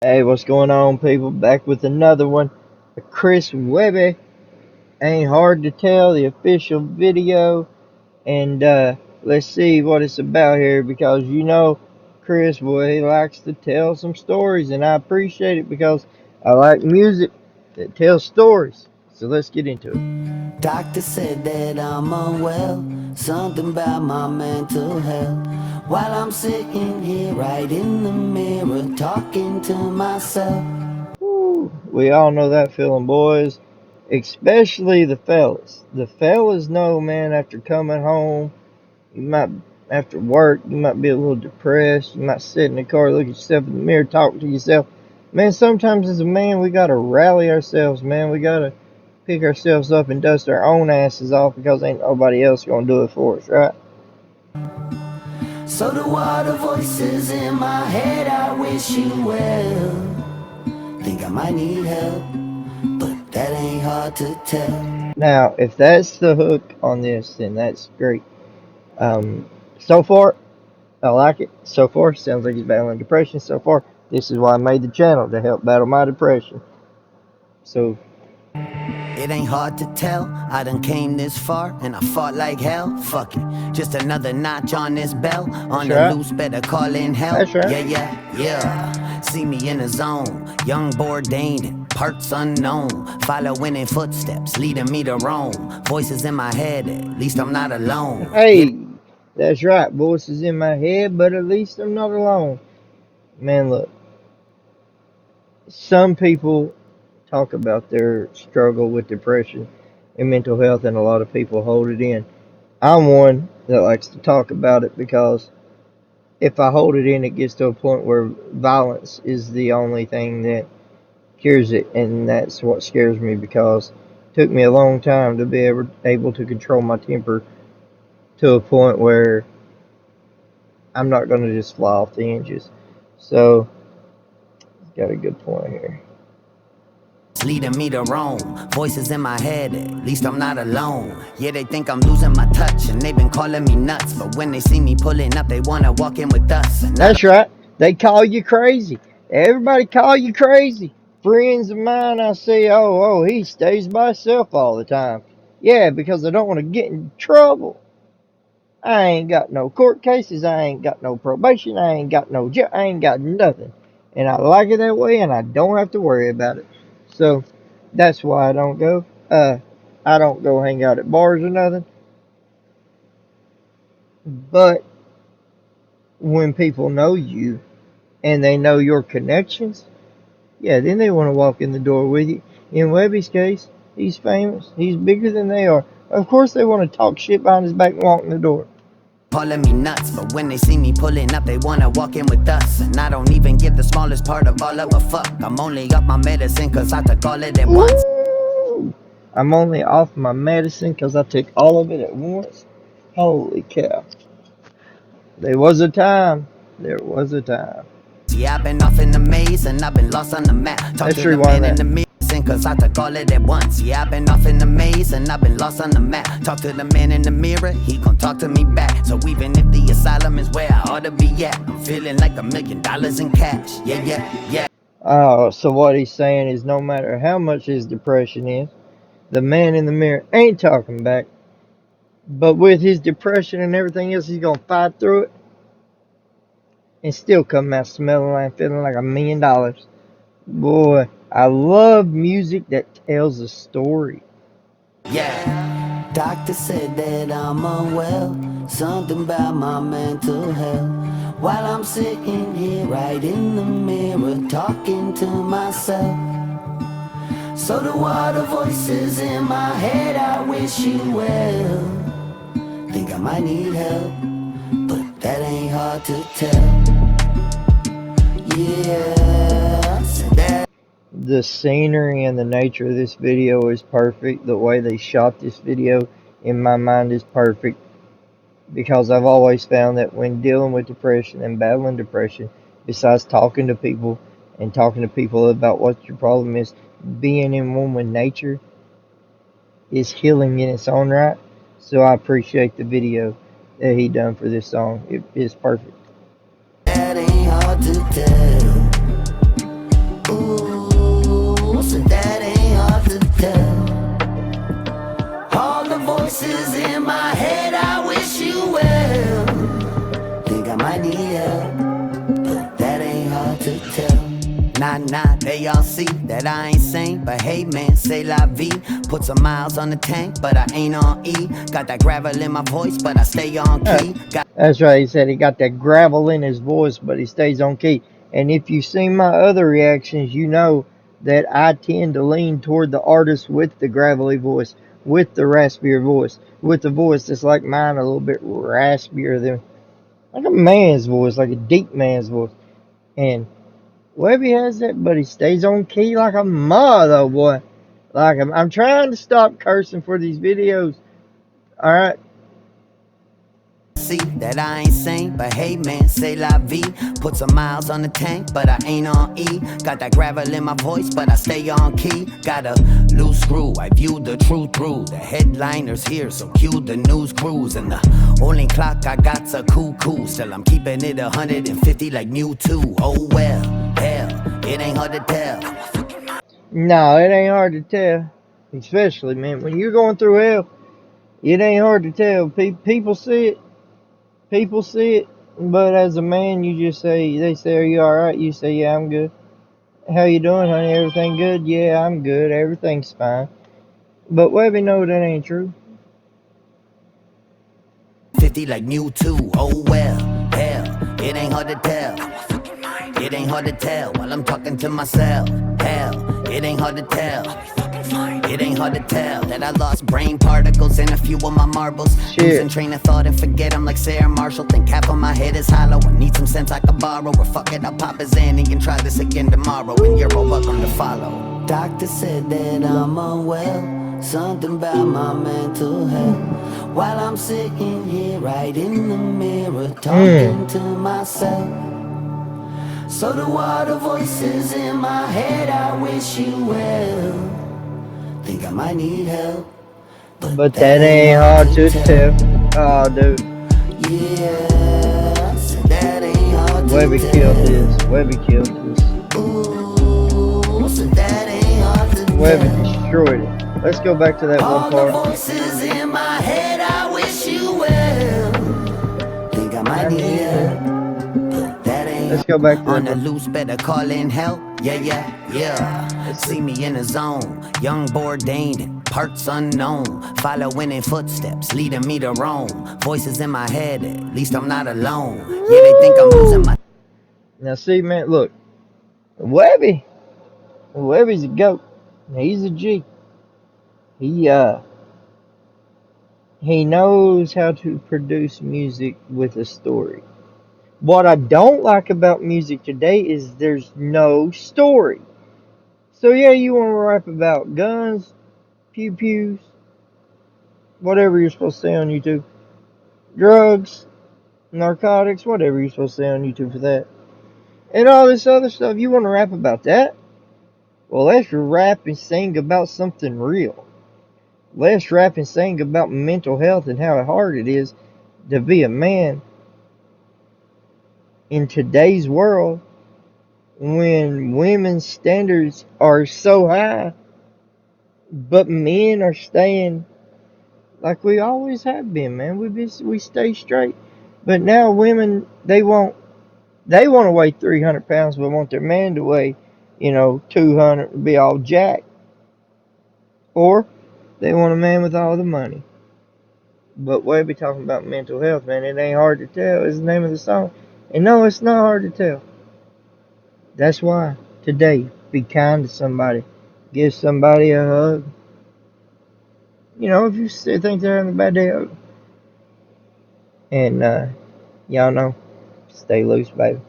Hey, what's going on, people? Back with another one. Chris Webby. Ain't hard to tell, the official video. And let's see what it's about here, because Chris, boy, he likes to tell some stories, and I appreciate it because I like music that tells stories. So let's get into it. Doctor said that I'm unwell, something about my mental health. While I'm sitting here right in the mirror talking to myself. Woo, we all know that feeling, boys. Especially the fellas. The fellas know, man, after coming home, you might, after work, you might be a little depressed. You might sit in the car, look at yourself in the mirror, talk to yourself. Man, sometimes as a man, we gotta rally ourselves, man. We gotta pick ourselves up and dust our own asses off, because ain't nobody else gonna do it for us, right? So the water voices in my head, I wish you well. Think I might need help, but that ain't hard to tell. Now, if that's the hook on this, then that's great. So far, I like it. So far, sounds like he's battling depression. So far, this is why I made the channel, to help battle my depression. So, It ain't hard to tell, I done came this far and I fought like hell. Fuck it, just another notch on this bell. On that's the right. loose, better call in help. That's right. Yeah. See me in the zone, young, bourdained, and parts unknown. Following in footsteps, leading me to Rome. Voices in my head, at least I'm not alone. Hey, that's right. Voices in my head, but at least I'm not alone. Man, look, some people talk about their struggle with depression and mental health, and a lot of people hold it in. I'm one that likes to talk about it, because if I hold it in, it gets to a point where violence is the only thing that cures it, and that's what scares me, because it took me a long time to be able to control my temper to a point where I'm not going to just fly off the hinges. So, got a good point here. Leading me to Rome, voices in my head, at least I'm not alone. Yeah, they think I'm losing my touch, and they've been calling me nuts. But when they see me pulling up, they wanna walk in with us. That's right. They call you crazy. Everybody call you crazy. Friends of mine, I say, oh, he stays by himself all the time. Yeah, because I don't want to get in trouble. I ain't got no court cases. I ain't got no probation. I ain't got no jail. I ain't got nothing. And I like it that way, and I don't have to worry about it. So that's why I don't go. I don't go hang out at bars or nothing. But when people know you and they know your connections, yeah, then they want to walk in the door with you. In Webby's case, he's famous. He's bigger than they are. Of course they want to talk shit behind his back and walk in the door. Calling me nuts, but when they see me pulling up, they wanna walk in with us. And I don't even give the smallest part of all of a fuck. I'm only off my medicine cause I took all of it at once. Ooh, I'm only off my medicine because I took all of it at once. Holy cow. There was a time. There was a time. Yeah, I've been off in the maze and I've been lost on the map. Talk Let's to the rewind man in that. the mirror cause I took all of it at once. Yeah, I've been off in the maze and I've been lost on the map. Talk to the man in the mirror, he gon' talk to me back. So even if the asylum is where I ought to be at, I'm feeling like $1 million in cash. Yeah. Oh, so what he's saying is, no matter how much his depression is, the man in the mirror ain't talking back. But with his depression and everything else, he's gonna fight through it and still come out smelling like, feeling like $1 million. Boy, I love music that tells a story. Yeah. Doctor said that I'm unwell, something about my mental health. While I'm sitting here right in the mirror talking to myself. So the water voices in my head, I wish you well. Think I might need help, but that ain't hard to tell. Yeah, said that. The scenery and the nature of this video is perfect. The way they shot this video, in my mind, is perfect, because I've always found that when dealing with depression and battling depression, besides talking to people and talking to people about what your problem is, being in one with nature is healing in its own right. So I appreciate the video that he done for this song. It is perfect. That ain't hard to tell. Nah, they all see that I ain't sane. But hey man, say la vie. Put some miles on the tank, but I ain't on E. Got that gravel in my voice, but I stay on key. That's right. He said he got that gravel in his voice, but he stays on key. And if you've seen my other reactions, you know that I tend to lean toward the artist with the gravelly voice, with the raspier voice, with the voice that's like mine, a little bit raspier than like a man's voice, like a deep man's voice. And Webby has that, but he stays on key like a mother, boy. Like I'm trying to stop cursing for these videos. All right. See that I ain't sane, but hey man, say la vie. Put some miles on the tank, but I ain't on E. Got that gravel in my voice, but I stay on key. Got a loose screw, I view the truth through. The headliner's here, so cue the news crews. And the only clock I got's a cuckoo. Still I'm keeping it 150 like Mewtwo. Oh well, hell, it ain't hard to tell. No, it ain't hard to tell. Especially, man, when you're going through hell, it ain't hard to tell. People see it. People see it. But as a man, you just say, they say, "Are you all right?" You say, "Yeah, I'm good." "How you doing, honey? Everything good?" "Yeah, I'm good. Everything's fine." But Webby know that ain't true. 50 like Mewtwo. Oh well, hell, it ain't hard to tell. It ain't hard to tell while I'm talking to myself. Hell, it ain't hard to tell. It ain't hard to tell that I lost brain particles in a few of my marbles. Losing Shit. train of thought and forget I'm like Sarah Marshall. Think half of my head is hollow. I need some sense I can borrow. Or fuck it, I'll pop a Xanny and try this again tomorrow. And you're all welcome to follow. Doctor said that I'm unwell. Something about my mental health. While I'm sitting here right in the mirror Mm. talking to myself. So the water voices in my head, I wish you well. Think I might need help, but But that that ain't ain't hard hard to to tell. tell. Oh, dude. Yeah, so that ain't hard to Webby killed this. tell. Webby killed this. Ooh, so that ain't hard to Webby tell. destroyed it. Let's go back to that one All the part. voices in my head, I wish you well. Think I might I need need help. help. That Let's ain't go back to that on the part. loose, better call in help. Yeah. Let's See see. me in the zone, young, bourdained, parts unknown. Following in footsteps, leading me to Rome. Voices in my head, at least I'm not alone. Yeah, they think I'm losing Woo! my. Now see, man, look. Webby. Webby's a goat. He's a G. He uh he knows how to produce music with a story. What I don't like about music today is there's no story. So yeah, you want to rap about guns, pew pews, whatever you're supposed to say on YouTube, drugs, narcotics, whatever you're supposed to say on YouTube for that, and all this other stuff. You want to rap about that? Well, let's rap and sing about something real. Let's rap and sing about mental health and how hard it is to be a man in today's world when women's standards are so high, but men are staying like we always have been, man. We stay straight, but now women they want to weigh 300 pounds, but want their man to weigh 200 and be all jacked, or they want a man with all the money. But we'll be talking about mental health, man. It ain't hard to tell is the name of the song, and no, it's not hard to tell. That's why today, be kind to somebody, give somebody a hug. If you still think they're having a bad day, and y'all know, stay loose, baby.